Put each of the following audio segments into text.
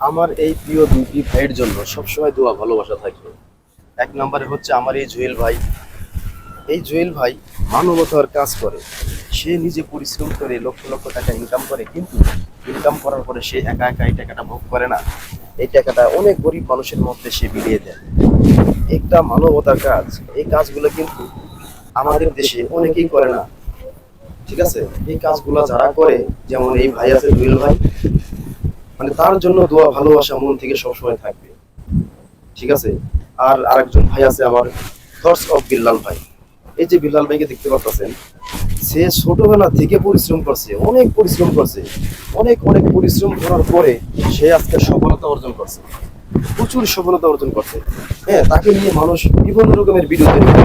আমার এই প্রিয় দুটি ভাইয়ের জন্য সবসময় দোয়া ভালোবাসা থাকবে। এক নম্বরে হচ্ছে আমার এই জুয়েল ভাই। এই জুয়েল ভাই মানবতার কাজ করে। সে নিজে পরিশ্রম করে লক্ষ লক্ষ টাকা ইনকাম করে, কিন্তু ইনকাম করার পরে সে একা একা এই টাকাটা ভোগ করে না। এই টাকাটা অনেক গরিব মানুষের মধ্যে সে বিলিয়ে দেয়। একটা মানবতার কাজ। এই কাজগুলো কিন্তু আমাদের দেশে অনেকেই করে না। ঠিক আছে, এই কাজগুলো যারা করে, যেমন এই ভাই আছে জুয়েল ভাই, মানে তার জন্য দোয়া ভালোবাসা মন থেকে সবসময় থাকবে। ঠিক আছে। আর আরেকজন ভাই আছে আমার, থটস অফ বিল্লাল ভাই। এই যে বিল্লাল ভাইকে দেখতে পাচ্ছেন, সে ছোটবেলা থেকে পরিশ্রম করছে, অনেক পরিশ্রম করছে, অনেক অনেক পরিশ্রম করার পরে সে আজকে সফলতা অর্জন করছে, প্রচুর সফলতা অর্জন করছে। হ্যাঁ, তাকে নিয়ে মানুষ বিভিন্ন রকমের ভিডিও তৈরি করে,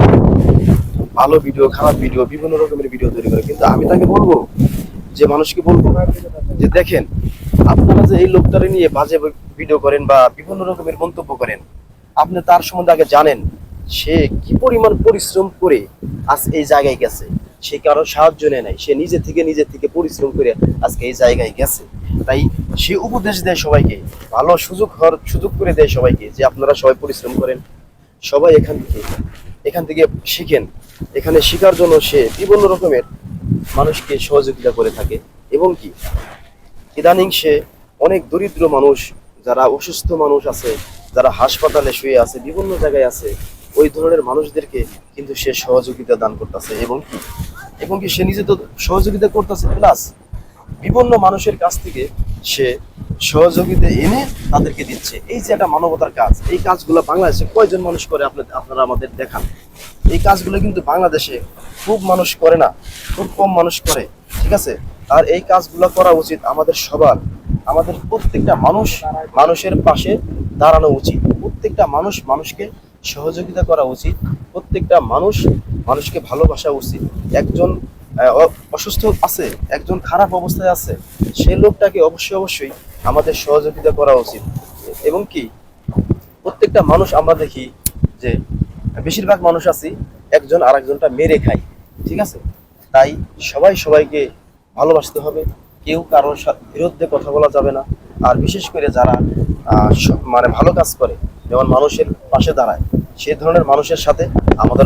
ভালো ভিডিও, খারাপ ভিডিও, বিভিন্ন রকমের ভিডিও তৈরি করে। কিন্তু আমি তাকে বলবো, যে মানুষকে বলবো যে দেখেন, আপনারা যে এই লোকটারে নিয়ে বাজে ভিডিও করেন বা বিভিন্ন রকমের মন্তব্য করেন, আপনি তার সম্বন্ধে আগে জানেন সে কি পরিমাণ পরিশ্রম করে আজ এই জায়গায় গেছে। সে কারো সাহায্য নেয় নাই, সে নিজে থেকে পরিশ্রম করে আজকে এই জায়গায় গেছে। তাই সে উপদেশ দেয় সবাইকে, ভালো সুযোগ করে দেয় সবাইকে, যে আপনারা সবাই পরিশ্রম করেন, সবাই এখান থেকে শিখেন। এখানে শেখার জন্য সে বিভিন্ন রকমের মানুষকে সহযোগিতা করে থাকে। এবং কি, ইদানিং সে অনেক দরিদ্র মানুষ, যারা অসুস্থ মানুষ আছে, যারা হাসপাতালে শুয়ে আছে, বিভিন্ন জায়গায় আছে, ওই ধরনের মানুষদেরকে কিন্তু সে সহযোগিতা দান করতেছে। এবং কি সে নিজে তো সহযোগিতা করতেছে, প্লাস বিভিন্ন মানুষের কাছ থেকে সে সহযোগিতা এনে তাদেরকে দিচ্ছে। এই যে একটা মানবতার কাজ, এই কাজগুলো বাংলাদেশে কয়জন মানুষ করে আপনারা আমাদের দেখান। এই কাজগুলো কিন্তু বাংলাদেশে খুব মানুষ করে না, খুব কম মানুষ করে। ঠিক আছে। আর এই কাজগুলো করা উচিত আমাদের সবার। আমাদের প্রত্যেকটা মানুষের পাশে দাঁড়ানো উচিত। প্রত্যেকটা মানুষকে সহযোগিতা করা উচিত। প্রত্যেকটা মানুষকে ভালোবাসা উচিত। একজন অসুস্থ আছে, একজন খারাপ অবস্থায় আছে, সেই লোকটাকে অবশ্যই আমাদের সহযোগিতা করা উচিত। এবং কি, প্রত্যেকটা মানুষ আমরা দেখি যে বেশিরভাগ মানুষ আছি একজন আরেকজনটা মেরে খাই। ঠিক আছে। তাই সবাইকে ভালোবাসতে হবে, কেউ কারোর বিরুদ্ধে কথা বলা যাবে না। আর বিশেষ করে যারা মানে ভালো কাজ করে, যেমন মানুষের পাশে দাঁড়ায়, সেই ধরনের মানুষের সাথে আমাদের